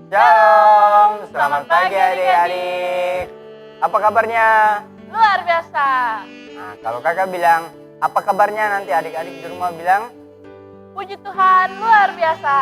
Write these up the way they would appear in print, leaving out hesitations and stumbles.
Shalom, selamat pagi adik-adik. Apa kabarnya? Luar biasa. Nah, kalau kakak bilang, apa kabarnya, nanti adik-adik di rumah bilang, Puji Tuhan luar biasa.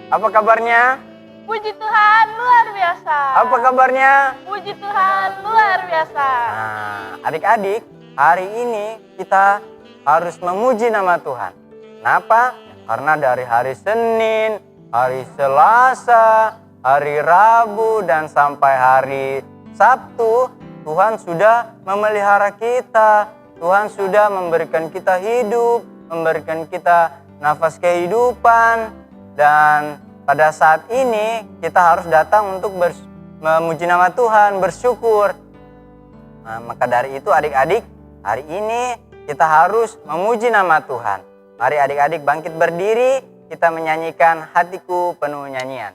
apa kabarnya? Puji Tuhan luar biasa. Apa kabarnya? Puji Tuhan luar biasa. Nah, adik-adik, hari ini kita harus memuji nama Tuhan. Kenapa? Karena dari hari Senin, hari Selasa, hari Rabu, dan sampai hari Sabtu, Tuhan sudah memelihara kita. Tuhan sudah memberikan kita hidup, memberikan kita nafas kehidupan. Dan pada saat ini kita harus datang untuk memuji nama Tuhan, bersyukur. Nah, maka dari itu adik-adik, hari ini kita harus memuji nama Tuhan. Mari adik-adik bangkit berdiri, kita menyanyikan Hatiku Penuh Nyanyian.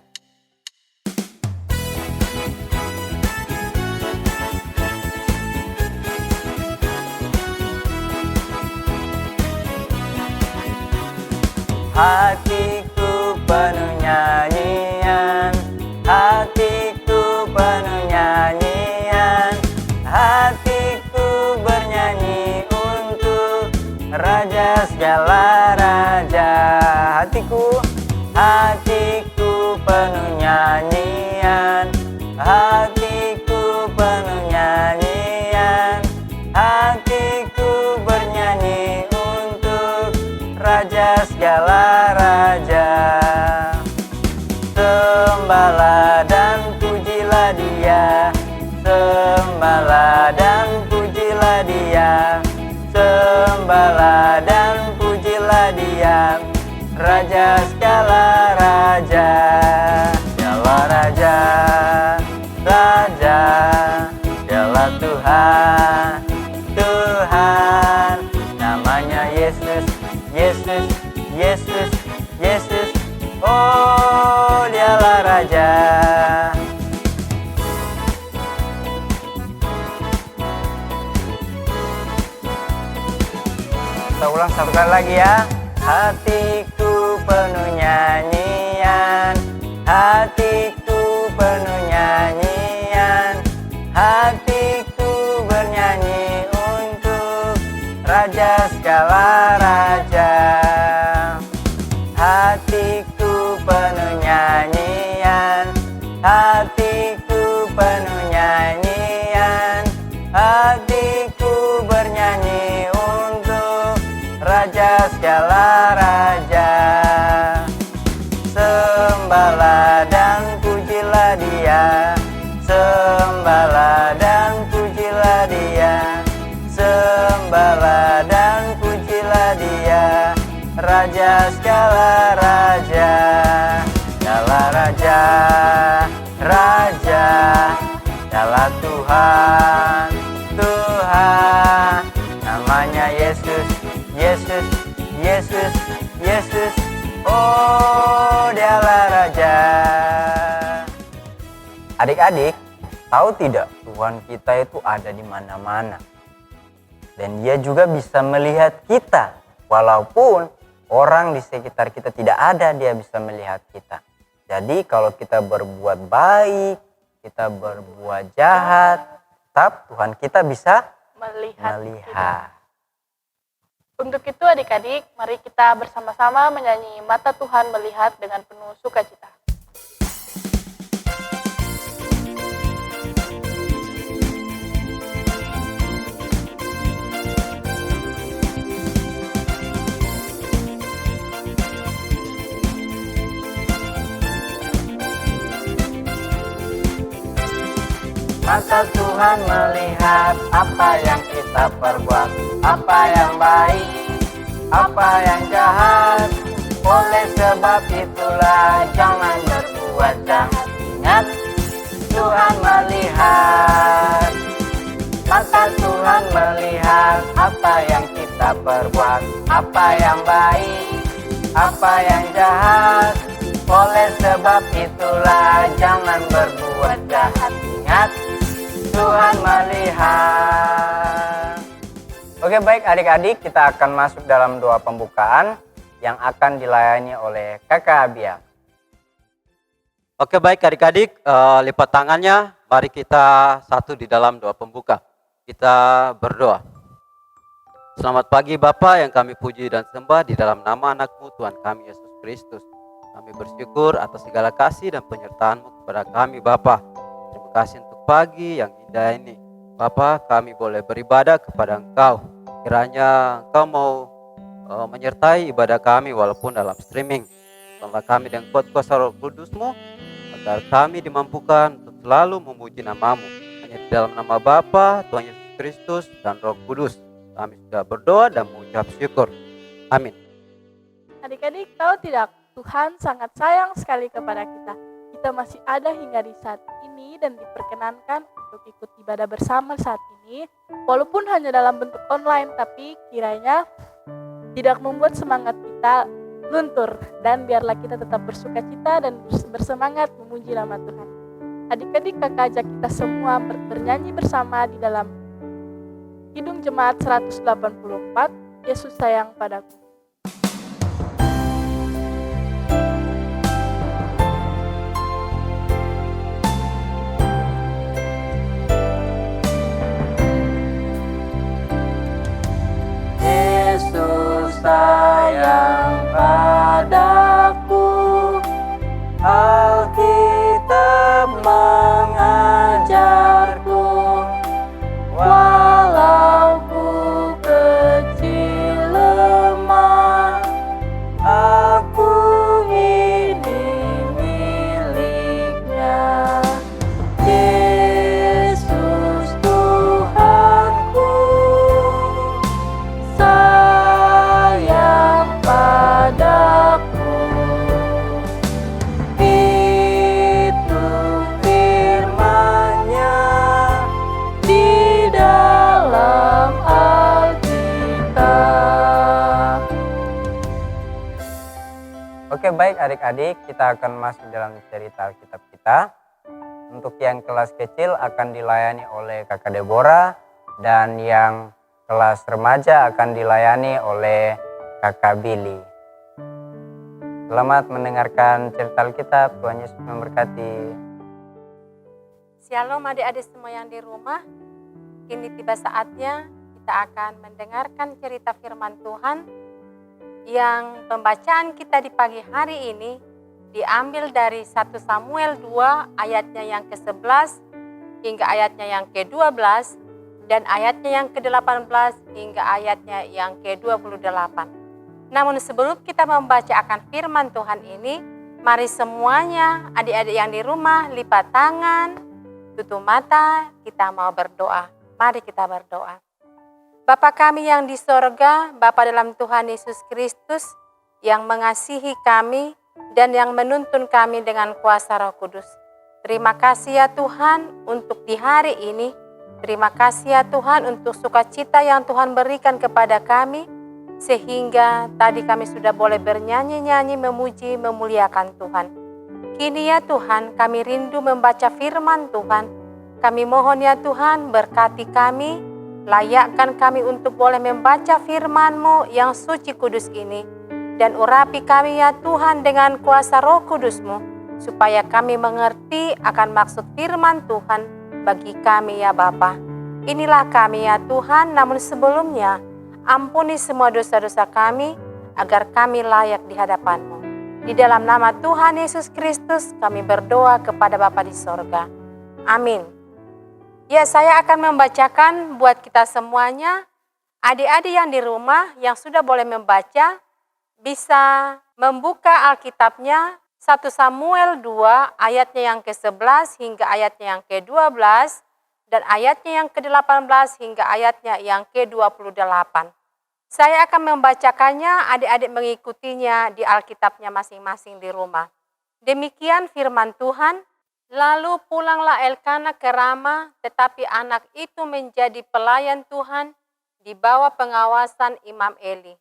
Hatiku penuh nyanyian, hatiku penuh nyanyian, hatiku bernyanyi untuk Raja segala raja. Hatiku penuh nyanyian, hatiku penuh nyanyian, hatiku bernyanyi untuk Raja segala raja. Sembahlah dan pujilah Dia, sembahlah dan pujilah Dia, sembahlah dan pujilah Dia, Raja segala raja. Dialah Raja, Raja, Dialah Tuhan, Tuhan. Namanya Yesus, Yesus, Yesus, Yesus. Oh, Dialah Raja. Kita ulang satu kali lagi ya. Hatiku penuh nyanyian, hatiku penuh nyanyian, hatiku bernyanyi untuk Raja segala raja. Hatiku penuh nyanyian, hatiku penuh nyanyian, hatiku bernyanyi untuk Raja segala raja. Sembahlah dan pujilah Dia, sembahlah dan pujilah Dia, sembahlah dan pujilah Dia, Raja segala raja. Dialah Raja, Raja, Dialah Tuhan, Tuhan. Namanya Yesus, Yesus, Yesus, Yesus. Oh, Dialah Raja. Adik-adik, tahu tidak Tuhan kita itu ada di mana-mana. Dan Dia juga bisa melihat kita. Walaupun orang di sekitar kita tidak ada, Dia bisa melihat kita. Jadi kalau kita berbuat baik, kita berbuat jahat, tetap Tuhan kita bisa melihat. Untuk itu adik-adik, mari kita bersama-sama menyanyi Mata Tuhan Melihat dengan penuh sukacita. Mata Tuhan melihat apa yang kita perbuat, apa yang baik, apa yang jahat. Oleh sebab itulah jangan berbuat jahat. Ingat, Tuhan melihat. Mata Tuhan melihat apa yang kita perbuat, apa yang baik, apa yang jahat. Oleh sebab itulah jangan berbuat jahat. Ingat, Tuhan melihat. Oke, baik adik-adik, kita akan masuk dalam doa pembukaan yang akan dilayani oleh Kakak Abia. Oke, baik adik-adik, lipat tangannya. Mari kita satu di dalam doa pembuka. Kita berdoa. Selamat pagi Bapa yang kami puji dan sembah di dalam nama anak-Mu Tuhan kami Yesus Kristus. Kami bersyukur atas segala kasih dan penyertaan-Mu kepada kami Bapa. Terima kasih untuk pagi yang indah ini. Bapa, kami boleh beribadah kepada Engkau. Kiranya Engkau mau menyertai ibadah kami walaupun dalam streaming. Tolonglah kami dengan kuat kuasa Roh Kudus-Mu, agar kami dimampukan untuk selalu memuji nama-Mu. Hanya di dalam nama Bapa, Tuhan Yesus Kristus, dan Roh Kudus, kami sudah berdoa dan mengucap syukur. Amin. Adik-adik, tahu tidak, Tuhan sangat sayang sekali kepada kita. Kita masih ada hingga di saat ini dan diperkenankan untuk ikut ibadah bersama saat ini, walaupun hanya dalam bentuk online, tapi kiranya tidak membuat semangat kita luntur, dan biarlah kita tetap bersukacita dan bersemangat memuji nama Tuhan. Adik-adik, kakak ajak kita semua bernyanyi bersama di dalam Kidung Jemaat 184, Yesus sayang padaku. Yesus sayang padaku, Alkitab mengajarku, walau ku kecil lemah, aku ini miliknya. Yesus Tuhanku, sayang padaku. Itu firman-Nya di dalam Alkitab. Oke, baik adik-adik, kita akan masuk dalam cerita Alkitab kita. Untuk yang kelas kecil akan dilayani oleh Kakak Deborah, dan yang kelas remaja akan dilayani oleh Kakak Billy. Selamat mendengarkan cerita Alkitab. Tuhan Yesus memberkati. Shalom adik-adik semua yang di rumah. Kini tiba saatnya kita akan mendengarkan cerita firman Tuhan, yang pembacaan kita di pagi hari ini diambil dari 1 Samuel 2 ayatnya yang ke-11 hingga ayatnya yang ke-12 dan ayatnya yang ke-18 hingga ayatnya yang ke-28. Namun sebelum kita membaca akan firman Tuhan ini, mari semuanya adik-adik yang di rumah lipat tangan, tutup mata, kita mau berdoa. Mari kita berdoa. Bapa kami yang di sorga, Bapa dalam Tuhan Yesus Kristus yang mengasihi kami dan yang menuntun kami dengan kuasa Roh Kudus. Terima kasih ya Tuhan untuk di hari ini. Terima kasih ya Tuhan untuk sukacita yang Tuhan berikan kepada kami, sehingga tadi kami sudah boleh bernyanyi-nyanyi, memuji, memuliakan Tuhan. Kini ya Tuhan, kami rindu membaca firman Tuhan. Kami mohon ya Tuhan, berkati kami, layakkan kami untuk boleh membaca firman-Mu yang suci kudus ini, dan urapi kami ya Tuhan dengan kuasa Roh Kudus-Mu, supaya kami mengerti akan maksud firman Tuhan bagi kami ya Bapa. Inilah kami ya Tuhan, namun sebelumnya ampuni semua dosa-dosa kami, agar kami layak di hadapan-Mu. Di dalam nama Tuhan Yesus Kristus kami berdoa kepada Bapa di sorga. Amin. Ya, saya akan membacakan buat kita semuanya. Adik-adik yang di rumah yang sudah boleh membaca, bisa membuka Alkitabnya 1 Samuel 2 ayatnya yang ke-11 hingga ayatnya yang ke-12 dan ayatnya yang ke-18 hingga ayatnya yang ke-28. Saya akan membacakannya, adik-adik mengikutinya di Alkitabnya masing-masing di rumah. Demikian firman Tuhan, Lalu pulanglah Elkana ke Rama, tetapi anak itu menjadi pelayan Tuhan di bawah pengawasan Imam Eli.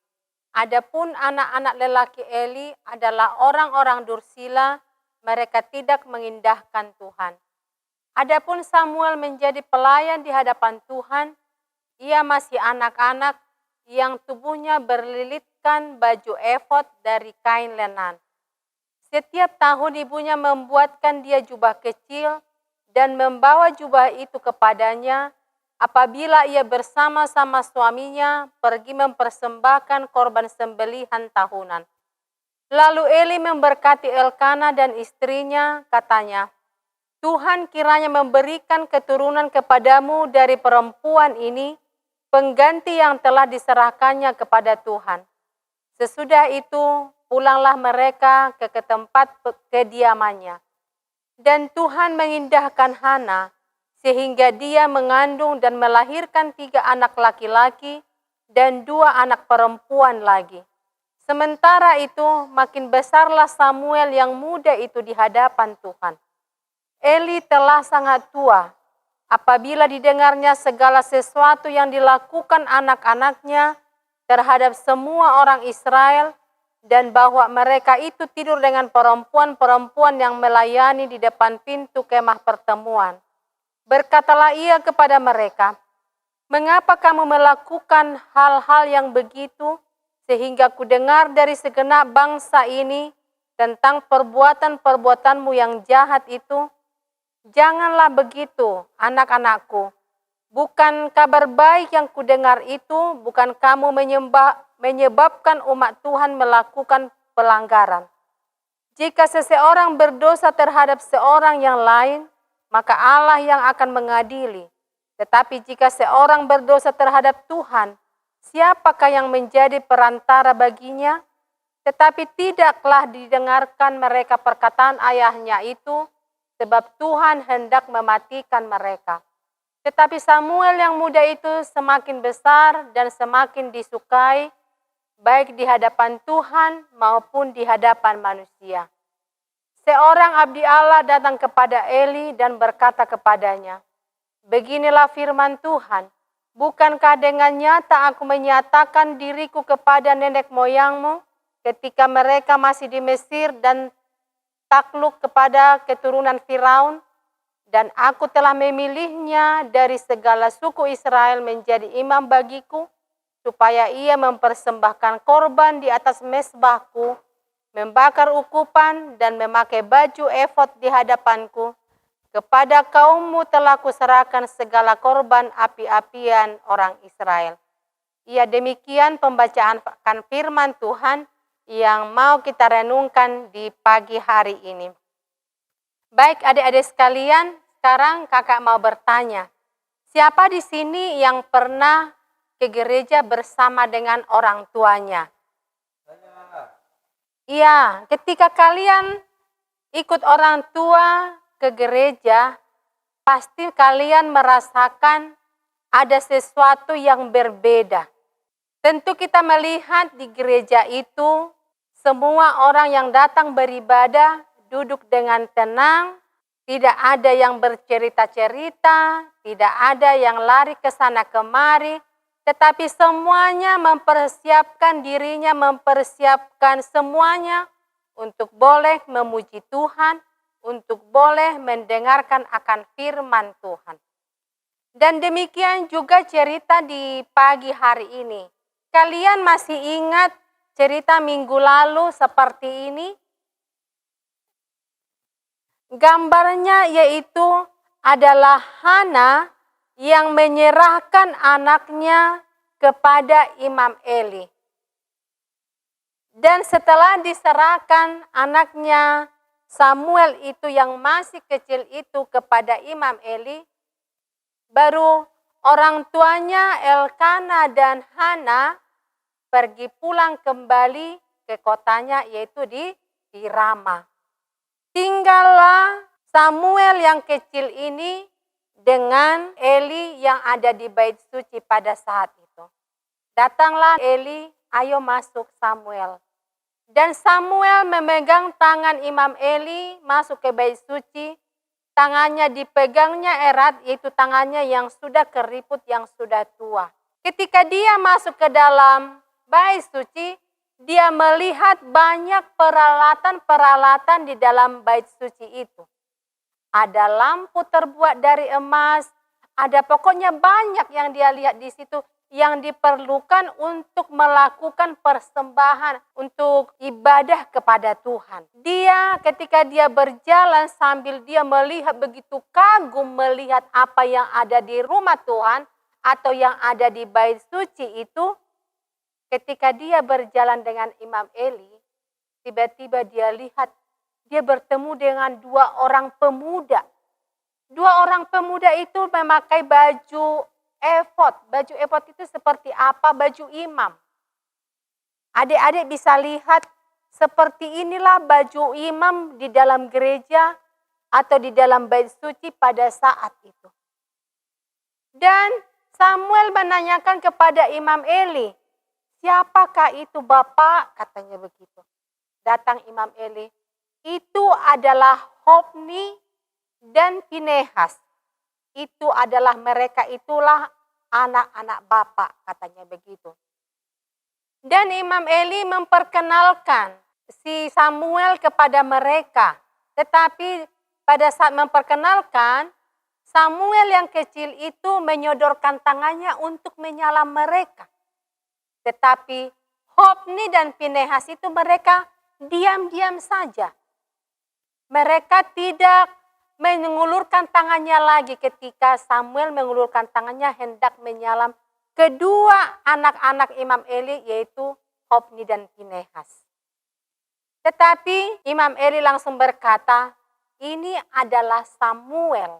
Adapun anak-anak lelaki Eli adalah orang-orang dursila, mereka tidak mengindahkan Tuhan. Adapun Samuel menjadi pelayan di hadapan Tuhan, ia masih anak-anak yang tubuhnya berlilitkan baju efod dari kain lenan. Setiap tahun ibunya membuatkan dia jubah kecil dan membawa jubah itu kepadanya apabila ia bersama-sama suaminya pergi mempersembahkan korban sembelihan tahunan. Lalu Eli memberkati Elkana dan istrinya, katanya, Tuhan kiranya memberikan keturunan kepadamu dari perempuan ini, pengganti yang telah diserahkannya kepada Tuhan. Sesudah itu, pulanglah mereka ke tempat kediamannya. Dan Tuhan mengindahkan Hana, sehingga dia mengandung dan melahirkan 3 anak laki-laki dan 2 anak perempuan lagi. Sementara itu, makin besarlah Samuel yang muda itu di hadapan Tuhan. Eli telah sangat tua, apabila didengarnya segala sesuatu yang dilakukan anak-anaknya terhadap semua orang Israel, dan bahwa mereka itu tidur dengan perempuan-perempuan yang melayani di depan pintu kemah pertemuan. Berkatalah ia kepada mereka, mengapa kamu melakukan hal-hal yang begitu, sehingga kudengar dari segenap bangsa ini tentang perbuatan-perbuatanmu yang jahat itu? Janganlah begitu, anak-anakku. Bukan kabar baik yang kudengar itu, bukan kamu menyebabkan umat Tuhan melakukan pelanggaran. Jika seseorang berdosa terhadap seorang yang lain, maka Allah yang akan mengadili. Tetapi jika seorang berdosa terhadap Tuhan, siapakah yang menjadi perantara baginya? Tetapi tidaklah didengarkan mereka perkataan ayahnya itu, sebab Tuhan hendak mematikan mereka. Tetapi Samuel yang muda itu semakin besar dan semakin disukai, baik di hadapan Tuhan maupun di hadapan manusia. Seorang abdi Allah datang kepada Eli dan berkata kepadanya, beginilah firman Tuhan, bukankah dengan nyata aku menyatakan diriku kepada nenek moyangmu ketika mereka masih di Mesir dan takluk kepada keturunan Firaun, dan aku telah memilihnya dari segala suku Israel menjadi imam bagiku, supaya ia mempersembahkan korban di atas mezbahku, membakar ukupan dan memakai baju efod di hadapanku. Kepada kaummu telah kuserahkan segala korban api-apian orang Israel. Ya, demikian pembacaan firman Tuhan yang mau kita renungkan di pagi hari ini. Baik adik-adik sekalian, sekarang kakak mau bertanya, siapa di sini yang pernah ke gereja bersama dengan orang tuanya? Iya, ketika kalian ikut orang tua ke gereja, pasti kalian merasakan ada sesuatu yang berbeda. Tentu kita melihat di gereja itu, semua orang yang datang beribadah duduk dengan tenang, tidak ada yang bercerita-cerita, tidak ada yang lari ke sana kemari, tetapi semuanya mempersiapkan dirinya, mempersiapkan semuanya untuk boleh memuji Tuhan, untuk boleh mendengarkan akan firman Tuhan. Dan demikian juga cerita di pagi hari ini. Kalian masih ingat cerita minggu lalu seperti ini? Gambarnya yaitu adalah Hana yang menyerahkan anaknya kepada Imam Eli. Dan setelah diserahkan anaknya Samuel itu yang masih kecil itu kepada Imam Eli, baru orang tuanya Elkana dan Hana pergi pulang kembali ke kotanya yaitu di Rama. Tinggallah Samuel yang kecil ini dengan Eli yang ada di bait suci pada saat itu. Datanglah Eli, ayo masuk Samuel. Dan Samuel memegang tangan Imam Eli masuk ke bait suci tangannya dipegangnya erat, yaitu tangannya yang sudah keriput, yang sudah tua. Ketika dia masuk ke dalam bait suci, dia melihat banyak peralatan-peralatan di dalam bait suci itu. Ada lampu terbuat dari emas, ada pokoknya banyak yang dia lihat di situ yang diperlukan untuk melakukan persembahan, untuk ibadah kepada Tuhan. Dia ketika dia berjalan sambil dia melihat begitu kagum melihat apa yang ada di rumah Tuhan atau yang ada di bait suci itu, ketika dia berjalan dengan Imam Eli, tiba-tiba dia lihat, dia bertemu dengan dua orang pemuda. Dua orang pemuda itu memakai baju efod. Baju efod itu seperti apa? Baju imam. Adik-adik bisa lihat seperti inilah baju imam di dalam gereja atau di dalam bait suci pada saat itu. Dan Samuel menanyakan kepada Imam Eli, siapakah itu Bapak? Katanya begitu. Datang Imam Eli, itu adalah Hofni dan Pinehas. Itu adalah mereka itulah anak-anak Bapak, katanya begitu. Dan Imam Eli memperkenalkan si Samuel kepada mereka. Tetapi pada saat memperkenalkan, Samuel yang kecil itu menyodorkan tangannya untuk menyala mereka. Tetapi Hofni dan Pinehas itu mereka diam-diam saja. Mereka tidak mengulurkan tangannya lagi ketika Samuel mengulurkan tangannya hendak menyalam kedua anak-anak Imam Eli, yaitu Hofni dan Pinehas. Tetapi Imam Eli langsung berkata, ini adalah Samuel.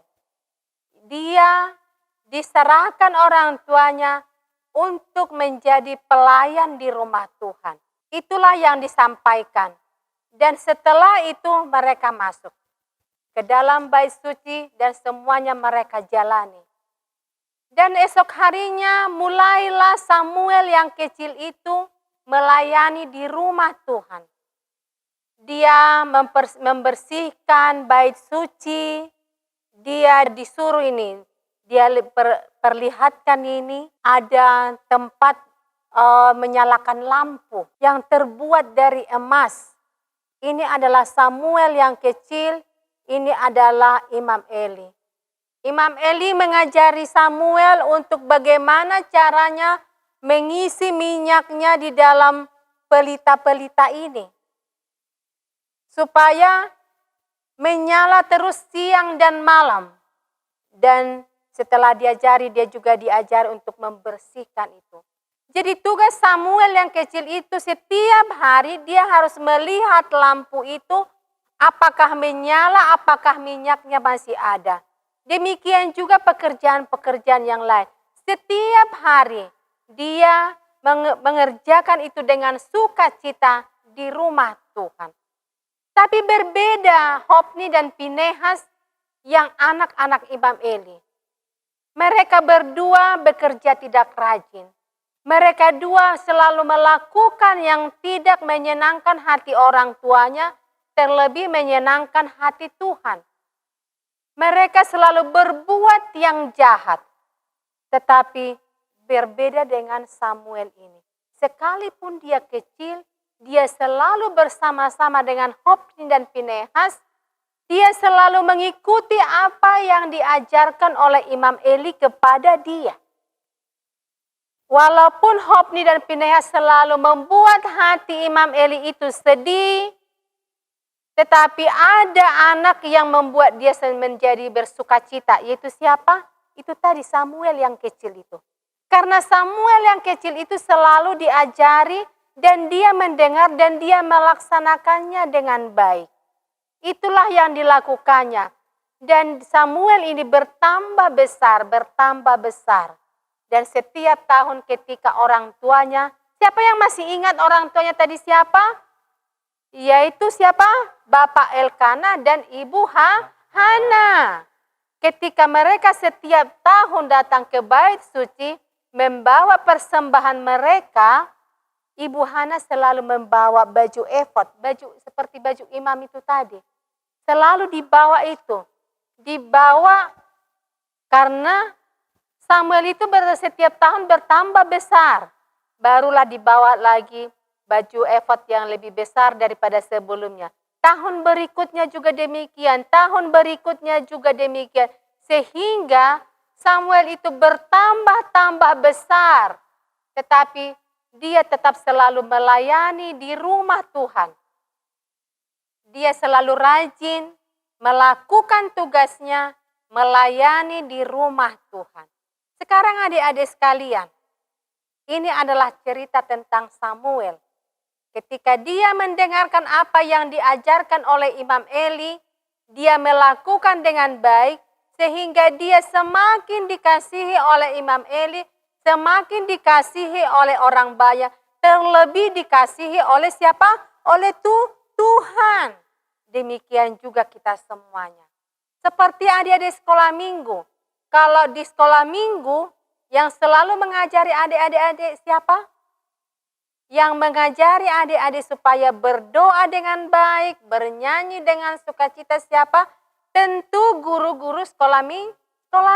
Dia diserahkan orang tuanya untuk menjadi pelayan di rumah Tuhan. Itulah yang disampaikan. Dan setelah itu mereka masuk ke dalam bait suci dan semuanya mereka jalani. Dan esok harinya mulailah Samuel yang kecil itu melayani di rumah Tuhan. Dia membersihkan bait suci, dia disuruh ini, dia perlihatkan ini ada tempat menyalakan lampu yang terbuat dari emas. Ini adalah Samuel yang kecil, ini adalah Imam Eli. Imam Eli mengajari Samuel untuk bagaimana caranya mengisi minyaknya di dalam pelita-pelita ini. Supaya menyala terus siang dan malam. Dan setelah diajari, dia juga diajari untuk membersihkan itu. Jadi tugas Samuel yang kecil itu setiap hari dia harus melihat lampu itu apakah menyala, apakah minyaknya masih ada. Demikian juga pekerjaan-pekerjaan yang lain. Setiap hari dia mengerjakan itu dengan sukacita di rumah Tuhan. Tapi berbeda Hofni dan Pinehas yang anak-anak Imam Eli. Mereka berdua bekerja tidak rajin. Mereka dua selalu melakukan yang tidak menyenangkan hati orang tuanya, terlebih menyenangkan hati Tuhan. Mereka selalu berbuat yang jahat. Tetapi berbeda dengan Samuel ini. Sekalipun dia kecil, dia selalu bersama-sama dengan Hofni dan Pinehas. Dia selalu mengikuti apa yang diajarkan oleh Imam Eli kepada dia. Walaupun Hofni dan Pinehas selalu membuat hati Imam Eli itu sedih, tetapi ada anak yang membuat dia menjadi bersukacita, yaitu siapa? Itu tadi Samuel yang kecil itu. Karena Samuel yang kecil itu selalu diajari dan dia mendengar dan dia melaksanakannya dengan baik. Itulah yang dilakukannya. Dan Samuel ini bertambah besar, bertambah besar. Dan setiap tahun ketika orang tuanya, siapa yang masih ingat orang tuanya tadi siapa? Yaitu siapa? Bapak Elkana dan Ibu Hana. Ketika mereka setiap tahun datang ke bait suci, membawa persembahan mereka, Ibu Hana selalu membawa baju efod, baju seperti baju imam itu tadi. Selalu dibawa itu. dibawa karena Samuel itu setiap tahun bertambah besar. Barulah dibawa lagi baju efod yang lebih besar daripada sebelumnya. Tahun berikutnya juga demikian, tahun berikutnya juga demikian. Sehingga Samuel itu bertambah-tambah besar. Tetapi dia tetap selalu melayani di rumah Tuhan. Dia selalu rajin melakukan tugasnya, melayani di rumah Tuhan. Sekarang adik-adik sekalian, ini adalah cerita tentang Samuel. Ketika dia mendengarkan apa yang diajarkan oleh Imam Eli, dia melakukan dengan baik, sehingga dia semakin dikasihi oleh Imam Eli, semakin dikasihi oleh orang banyak, terlebih dikasihi oleh siapa? Oleh Tuhan. Demikian juga kita semuanya. Seperti adik-adik sekolah minggu. Kalau di sekolah minggu, yang selalu mengajari adik-adik siapa? Yang mengajari adik-adik supaya berdoa dengan baik, bernyanyi dengan sukacita siapa? Tentu guru-guru sekolah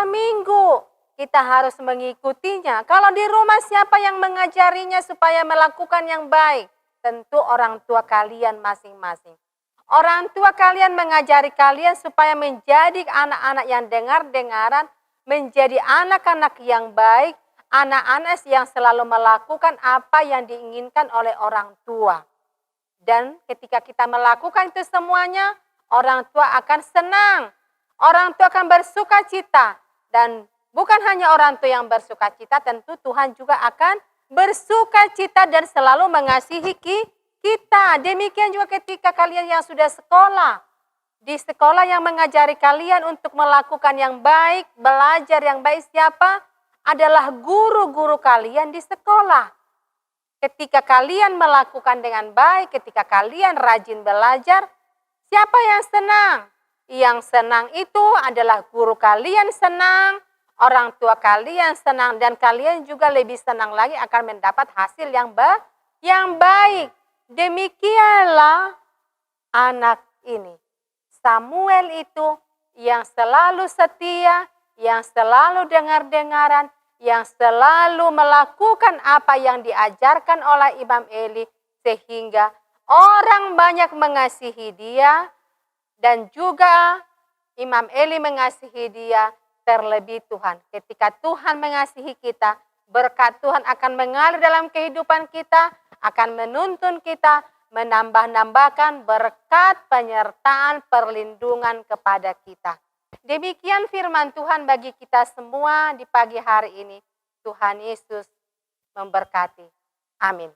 minggu. Kita harus mengikutinya. Kalau di rumah siapa yang mengajarinya supaya melakukan yang baik? Tentu orang tua kalian masing-masing. Orang tua kalian mengajari kalian supaya menjadi anak-anak yang dengar-dengaran, menjadi anak-anak yang baik, anak-anak yang selalu melakukan apa yang diinginkan oleh orang tua. Dan ketika kita melakukan itu semuanya, orang tua akan senang. Orang tua akan bersuka cita. Dan bukan hanya orang tua yang bersuka cita, tentu Tuhan juga akan bersuka cita dan selalu mengasihi kita. Demikian juga ketika kalian yang sudah sekolah. Di sekolah yang mengajari kalian untuk melakukan yang baik, belajar yang baik siapa? Adalah guru-guru kalian di sekolah. Ketika kalian melakukan dengan baik, ketika kalian rajin belajar, siapa yang senang? Yang senang itu adalah guru kalian senang, orang tua kalian senang, dan kalian juga lebih senang lagi akan mendapat hasil yang baik. Demikianlah anak ini. Samuel itu yang selalu setia, yang selalu dengar-dengaran, yang selalu melakukan apa yang diajarkan oleh Imam Eli, sehingga orang banyak mengasihi dia, dan juga Imam Eli mengasihi dia, terlebih Tuhan. Ketika Tuhan mengasihi kita, berkat Tuhan akan mengalir dalam kehidupan kita, akan menuntun kita, menambah-nambahkan berkat penyertaan perlindungan kepada kita. Demikian firman Tuhan bagi kita semua di pagi hari ini. Tuhan Yesus memberkati. Amin.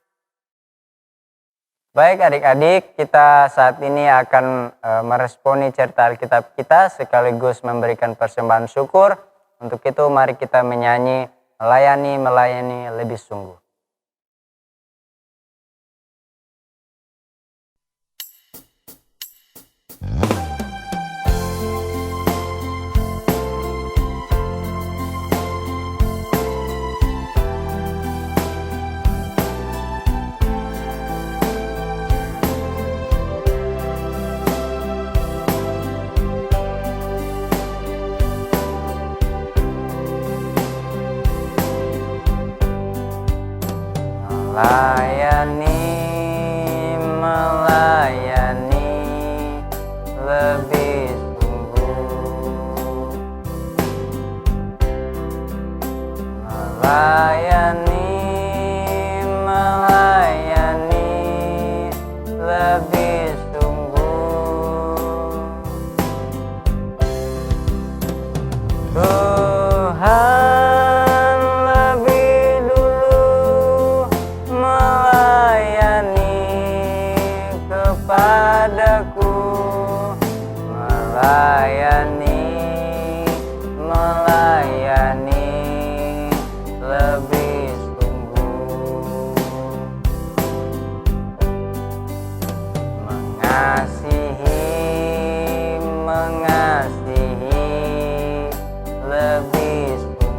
Baik adik-adik, kita saat ini akan meresponi cerita Alkitab kita sekaligus memberikan persembahan syukur. Untuk itu mari kita menyanyi, melayani lebih sungguh. Melayani lebih sungguh. Melayani lebih sungguh. Tuhan lebih dulu melayani kepadaku, melayani lebih sungguh, mengasihi lebih sungguh.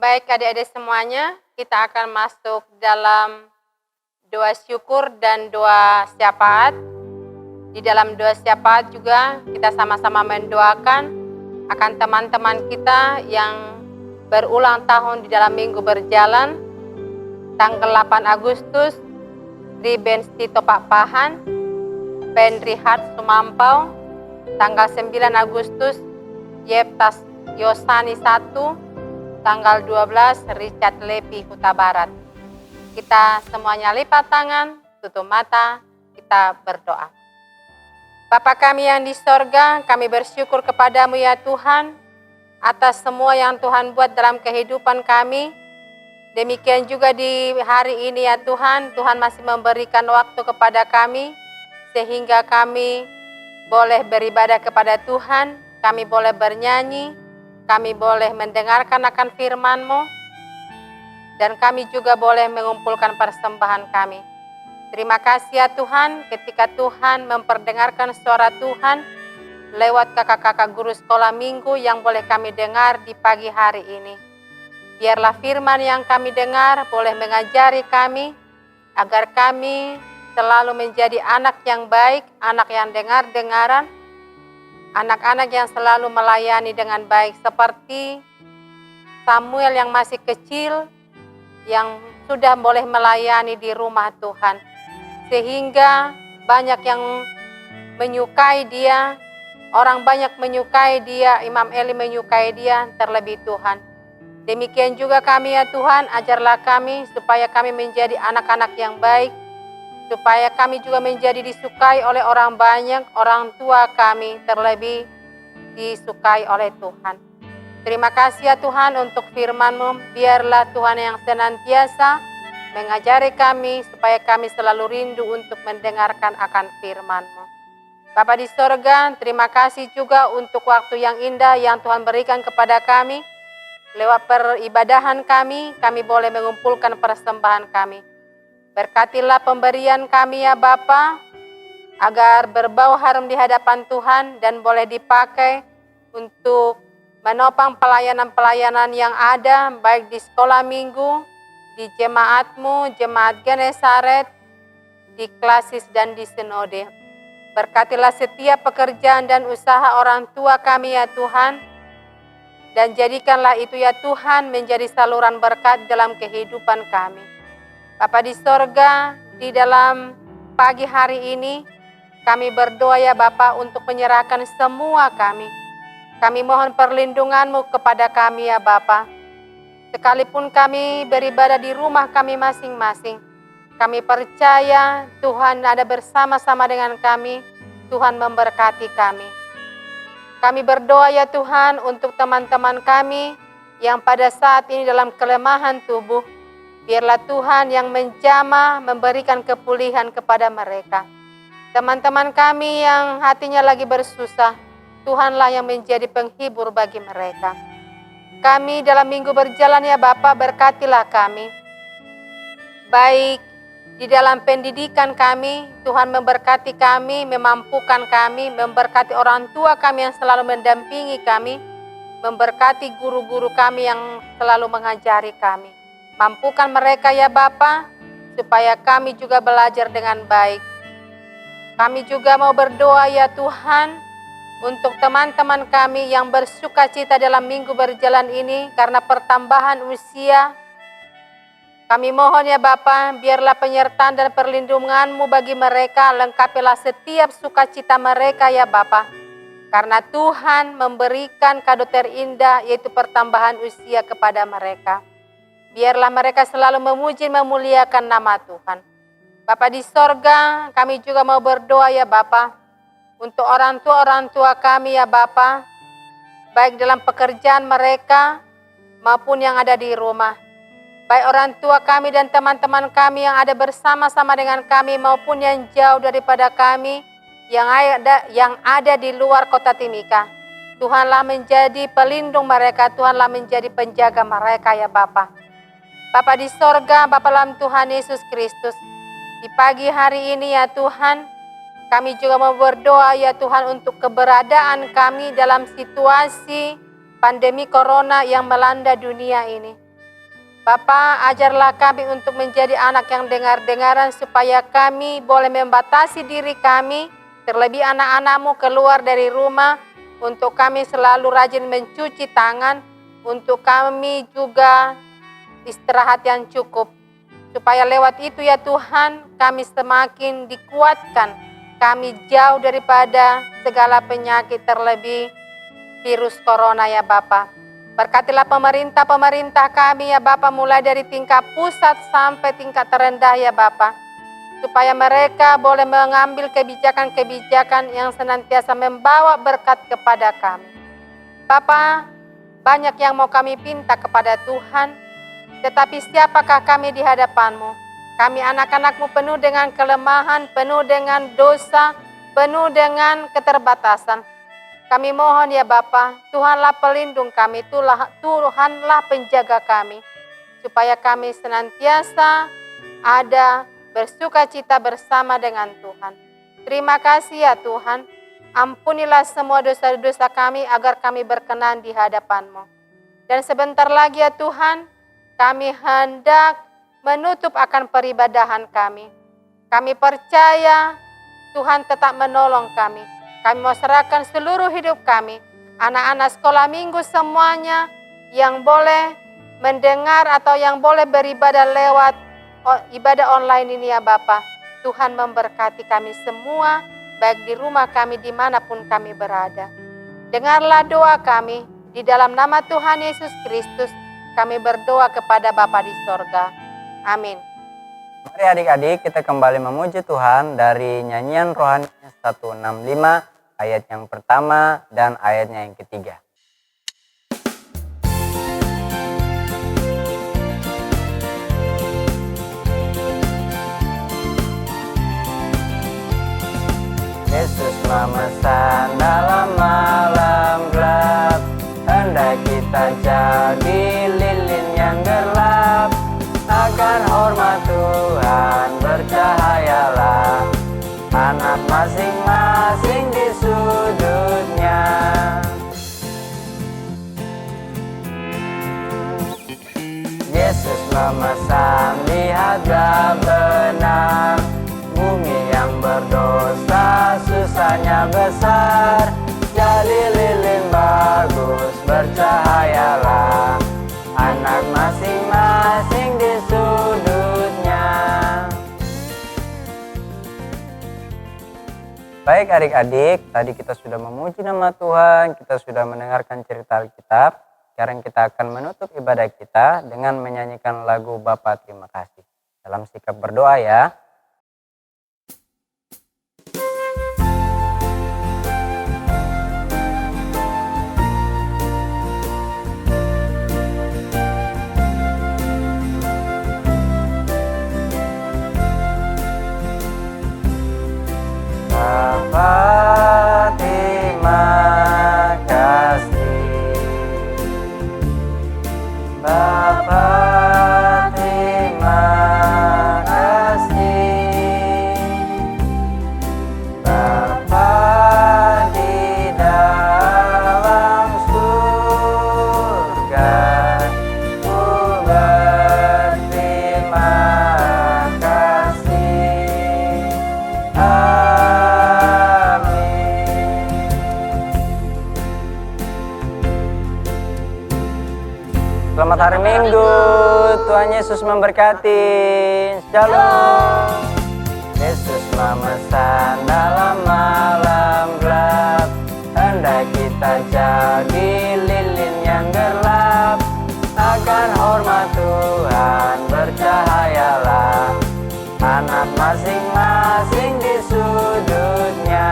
Baik adik-adik semuanya, kita akan masuk dalam doa syukur dan doa syafaat. Di dalam doa syafaat juga kita sama-sama mendoakan akan teman-teman kita yang berulang tahun di dalam minggu berjalan. Tanggal 8 Agustus, Riben Tito Pak Pahan, Pendri Hart Sumampau. Tanggal 9 Agustus, Yeptas Yosani 1. Tanggal 12, Richard Lepi Huta Barat. Kita semuanya lipat tangan, tutup mata, kita berdoa. Bapa kami yang di sorga, kami bersyukur kepadamu ya Tuhan, atas semua yang Tuhan buat dalam kehidupan kami. Demikian juga di hari ini ya Tuhan, Tuhan masih memberikan waktu kepada kami, sehingga kami boleh beribadah kepada Tuhan, kami boleh bernyanyi, kami boleh mendengarkan akan firman-Mu, dan kami juga boleh mengumpulkan persembahan kami. Terima kasih ya Tuhan, ketika Tuhan memperdengarkan suara Tuhan lewat kakak-kakak guru sekolah minggu yang boleh kami dengar di pagi hari ini. Biarlah firman yang kami dengar boleh mengajari kami, agar kami selalu menjadi anak yang baik, anak yang dengar-dengaran, anak-anak yang selalu melayani dengan baik, seperti Samuel yang masih kecil, yang sudah boleh melayani di rumah Tuhan. Sehingga banyak yang menyukai dia, orang banyak menyukai dia, Imam Eli menyukai dia, terlebih Tuhan. Demikian juga kami ya Tuhan, ajarlah kami supaya kami menjadi anak-anak yang baik, supaya kami juga menjadi disukai oleh orang banyak, orang tua kami terlebih disukai oleh Tuhan. Terima kasih ya Tuhan untuk firman-Mu, biarlah Tuhan yang senantiasa mengajari kami supaya kami selalu rindu untuk mendengarkan akan firman-Mu. Bapa di sorga, terima kasih juga untuk waktu yang indah yang Tuhan berikan kepada kami. Lewat peribadahan kami boleh mengumpulkan persembahan kami. Berkatilah pemberian kami ya Bapa, agar berbau harum di hadapan Tuhan dan boleh dipakai untuk menopang pelayanan-pelayanan yang ada, baik di sekolah minggu, di jemaat-Mu, jemaat Genesaret, di klasis dan di sinode. Berkatilah setiap pekerjaan dan usaha orang tua kami ya Tuhan, dan jadikanlah itu ya Tuhan menjadi saluran berkat dalam kehidupan kami. Bapa di sorga, di dalam pagi hari ini, kami berdoa ya Bapa untuk menyerahkan semua kami. Kami mohon perlindungan-Mu kepada kami ya Bapa. Sekalipun kami beribadah di rumah kami masing-masing, kami percaya Tuhan ada bersama-sama dengan kami, Tuhan memberkati kami. Kami berdoa ya Tuhan untuk teman-teman kami yang pada saat ini dalam kelemahan tubuh, biarlah Tuhan yang menjamah memberikan kepulihan kepada mereka. Teman-teman kami yang hatinya lagi bersusah, Tuhanlah yang menjadi penghibur bagi mereka. Kami dalam minggu berjalan ya Bapa, berkatilah kami. Baik di dalam pendidikan kami, Tuhan memberkati kami, memampukan kami, memberkati orang tua kami yang selalu mendampingi kami, memberkati guru-guru kami yang selalu mengajari kami. Mampukan mereka ya Bapa, supaya kami juga belajar dengan baik. Kami juga mau berdoa ya Tuhan, untuk teman-teman kami yang bersuka cita dalam minggu berjalan ini karena pertambahan usia. Kami mohon ya Bapa, biarlah penyertaan dan perlindungan-Mu bagi mereka, lengkapilah setiap sukacita mereka ya Bapa. Karena Tuhan memberikan kado terindah, yaitu pertambahan usia kepada mereka. Biarlah mereka selalu memuji memuliakan nama Tuhan. Bapa di sorga, kami juga mau berdoa ya Bapa, untuk orang tua kami ya Bapa, baik dalam pekerjaan mereka maupun yang ada di rumah. Baik orang tua kami dan teman-teman kami yang ada bersama-sama dengan kami maupun yang jauh daripada kami, yang ada di luar kota Timika. Tuhanlah menjadi pelindung mereka, Tuhanlah menjadi penjaga mereka ya Bapa. Bapa di sorga, Bapa dalam Tuhan Yesus Kristus, di pagi hari ini ya Tuhan, kami juga mau berdoa ya Tuhan untuk keberadaan kami dalam situasi pandemi corona yang melanda dunia ini. Bapa, ajarlah kami untuk menjadi anak yang dengar-dengaran supaya kami boleh membatasi diri kami, terlebih anak-anak-Mu keluar dari rumah, untuk kami selalu rajin mencuci tangan, untuk kami juga istirahat yang cukup. Supaya lewat itu ya Tuhan, kami semakin dikuatkan, kami jauh daripada segala penyakit terlebih virus corona ya Bapa. Berkatilah pemerintah kami ya Bapa, mulai dari tingkat pusat sampai tingkat terendah ya Bapa. Supaya mereka boleh mengambil kebijakan-kebijakan yang senantiasa membawa berkat kepada kami. Bapa, banyak yang mau kami pinta kepada Tuhan, tetapi siapakah kami di hadapan-Mu? Kami anak-anak-Mu penuh dengan kelemahan, penuh dengan dosa, penuh dengan keterbatasan. Kami mohon ya Bapa, Tuhanlah pelindung kami, Tuhanlah penjaga kami, supaya kami senantiasa ada bersuka cita bersama dengan Tuhan. Terima kasih ya Tuhan, ampunilah semua dosa-dosa kami agar kami berkenan di hadapan-Mu. Dan sebentar lagi ya Tuhan, kami hendak menutup akan peribadahan kami. Kami percaya Tuhan tetap menolong kami. Kami mau serahkan seluruh hidup kami, anak-anak sekolah minggu semuanya yang boleh mendengar atau yang boleh beribadah lewat ibadah online ini ya Bapa. Tuhan memberkati kami semua, baik di rumah kami dimanapun kami berada. Dengarlah doa kami, di dalam nama Tuhan Yesus Kristus kami berdoa kepada Bapa di sorga. Amin. Mari adik-adik kita kembali memuji Tuhan dari nyanyian rohani 165 ayat yang pertama dan ayatnya yang ketiga. Yesus memesan dalam malam gelap, hendak kita jadi lilin yang gelap. Akan hormat Tuhan bercahayalah, anak masing-masing di sudutnya. Yesus memesan, lihatlah benar, bumi yang berdosa susahnya besar. Jadi lilin bagus bercahayalah, anak masing-masing di sudutnya. Baik adik-adik, tadi kita sudah memuji nama Tuhan, kita sudah mendengarkan cerita Alkitab. Sekarang kita akan menutup ibadah kita dengan menyanyikan lagu Bapa Terima Kasih. Dalam sikap berdoa ya. Bapa terima kasih, Bapa terima kasih, Bapa di dalam surga, ku berterima kasih. Selamat hari Minggu, Tuhan Yesus memberkati. Shalom. Yesus memesan dalam malam gelap, hendak kita jadi lilin yang gelap. Akan hormat Tuhan bercahayalah, anak masing-masing di sudutnya.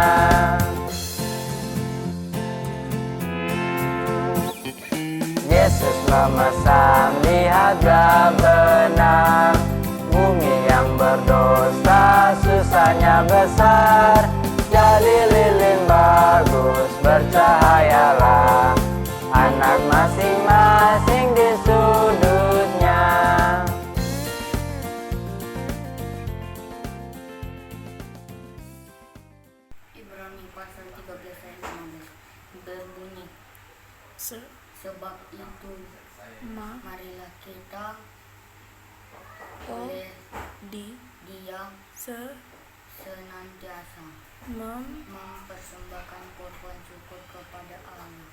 Yesus memesan, lihatlah benar, bumi yang berdosa susahnya besar. Jadi lilin bagus bercahayalah, anak masing-masing di sudutnya. Ibrani pasal 13 ayat 15 berbunyi, sebab itu marilah kita oleh Dia senantiasa mempersembahkan korban syukur kepada Allah,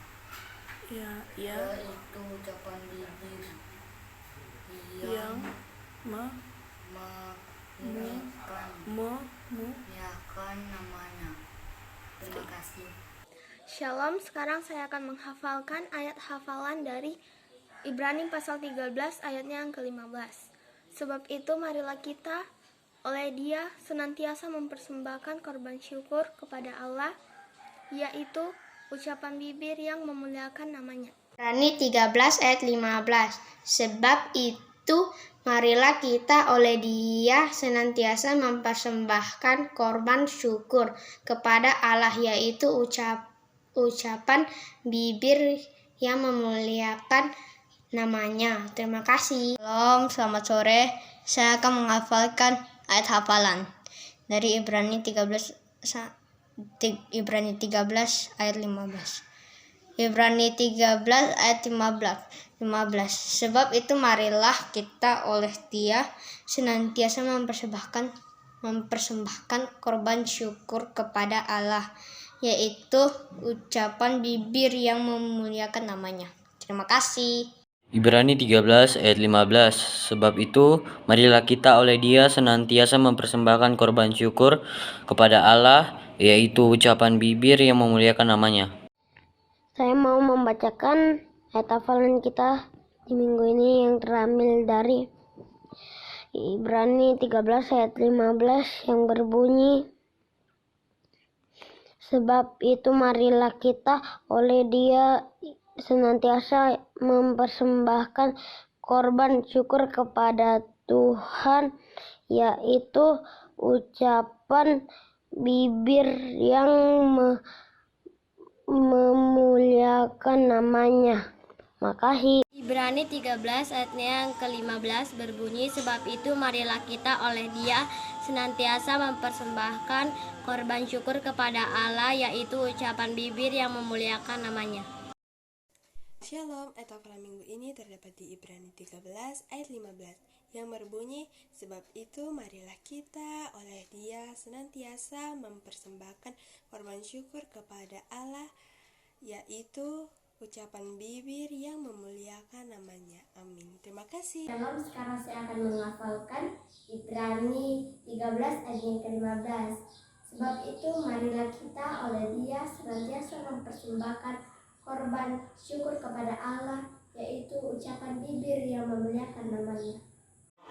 yaitu ucapan bibir yang memuliakan namanya. Terima kasih. Shalom, sekarang saya akan menghafalkan ayat hafalan dari Ibrani pasal 13 ayatnya yang ke-15. Sebab itu marilah kita oleh Dia senantiasa mempersembahkan korban syukur kepada Allah, yaitu ucapan bibir yang memuliakan namanya. Ibrani 13 ayat 15. Sebab itu marilah kita oleh Dia senantiasa mempersembahkan korban syukur kepada Allah, yaitu ucapan bibir yang memuliakan namanya. Terima kasih. Selamat sore. Saya akan menghafalkan ayat hafalan dari Ibrani 13 ayat 15. Ibrani 13 ayat 15. Sebab itu marilah kita oleh Dia senantiasa mempersembahkan korban syukur kepada Allah, yaitu ucapan bibir yang memuliakan namanya. Terima kasih. Ibrani 13 ayat 15. Sebab itu marilah kita oleh Dia senantiasa mempersembahkan korban syukur kepada Allah, yaitu ucapan bibir yang memuliakan namanya. Saya mau membacakan ayat hafalan kita di minggu ini yang terambil dari Ibrani 13 ayat 15 yang berbunyi, sebab itu marilah kita oleh Dia senantiasa mempersembahkan korban syukur kepada Tuhan, yaitu ucapan bibir yang memuliakan namanya. Makasih. Ibrani 13 ayatnya yang ke-15 berbunyi, sebab itu marilah kita oleh Dia senantiasa mempersembahkan korban syukur kepada Allah, yaitu ucapan bibir yang memuliakan namanya. Shalom, ayat hafalan minggu ini terdapat di Ibrani 13 ayat 15 yang berbunyi, sebab itu marilah kita oleh Dia senantiasa mempersembahkan korban syukur kepada Allah, yaitu ucapan bibir yang memuliakan namanya. Amin. Terima kasih. Shalom, sekarang saya akan menghafalkan Ibrani 13 ayat yang ke-15. Sebab itu marilah kita oleh Dia senantiasa mempersembahkan korban syukur kepada Allah, yaitu ucapan bibir yang memuliakan namanya.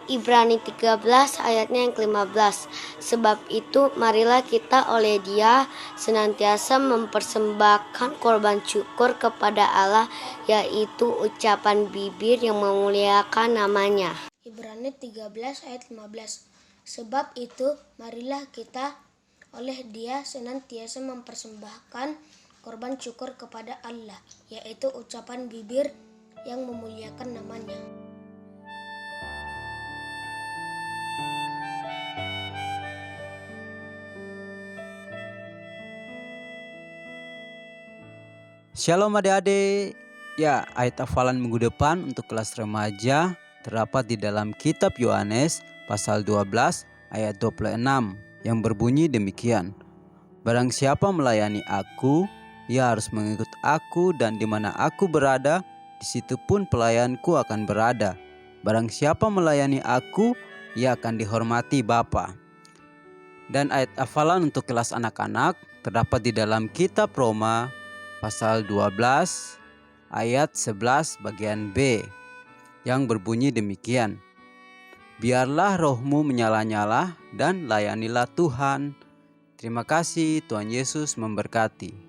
Ibrani 13 ayatnya yang ke-15. Sebab itu marilah kita oleh Dia senantiasa mempersembahkan korban syukur kepada Allah, yaitu ucapan bibir yang memuliakan namanya. Ibrani 13 ayat 15. Sebab itu marilah kita oleh Dia senantiasa mempersembahkan korban syukur kepada Allah, yaitu ucapan bibir yang memuliakan namanya. Shalom adik-adik. Ya, ayat hafalan minggu depan untuk kelas remaja terdapat di dalam kitab Yohanes pasal 12 ayat 26 yang berbunyi demikian. Barang siapa melayani aku, ia harus mengikut aku, dan di mana aku berada, di situ pun pelayanku akan berada. Barang siapa melayani aku, ia akan dihormati Bapa. Dan ayat hafalan untuk kelas anak-anak terdapat di dalam kitab Roma pasal 12 ayat 11 bagian B yang berbunyi demikian. Biarlah rohmu menyala-nyala dan layanilah Tuhan. Terima kasih, Tuhan Yesus memberkati.